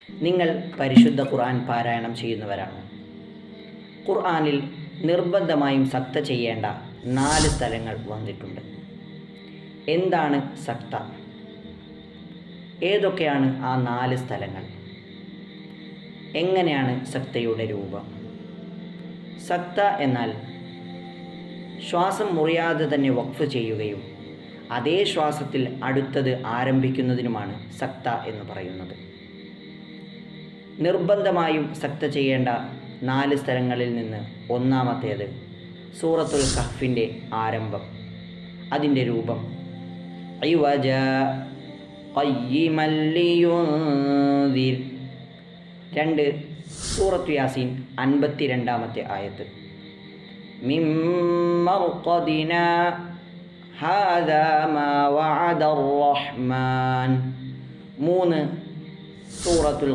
നിങ്ങൾ പരിശുദ്ധ ഖുർആൻ പാരായണം ചെയ്യുന്നവരാണ്. ഖുർആനിൽ നിർബന്ധമായും സക്ത ചെയ്യേണ്ട 4 സ്ഥലങ്ങൾ വന്നിട്ടുണ്ട്. എന്താണ് സക്ത? ഏതൊക്കെയാണ് ആ 4 സ്ഥലങ്ങൾ? എങ്ങനെയാണ് സക്തയുടെ രൂപം? സക്ത എന്നാൽ ശ്വാസം മുറിയാതെ തന്നെ വഖഫ് ചെയ്യുകയും അതേ ശ്വാസത്തിൽ അടുത്തത് ആരംഭിക്കുന്നതിനുമാണ് സക്ത എന്ന് പറയുന്നത്. നിർബന്ധമായും സക്ത ചെയ്യേണ്ട 4 സ്ഥലങ്ങളിൽ നിന്ന് ഒന്നാമത്തേത് സൂറത്തുൽ കഹ്ഫിൻ്റെ ആരംഭം, അതിൻ്റെ രൂപം ഇവജ ഖയ്യിമൻ ലിയുൻദിർ. 2 സൂറത്തു യാസീൻ 52-ാമത്തെ ആയത്ത് മിൻ മർഖദിനാ ഹാദാ മാ വഅദർ റഹ്മാൻ. 3 സൂറത്തുൽ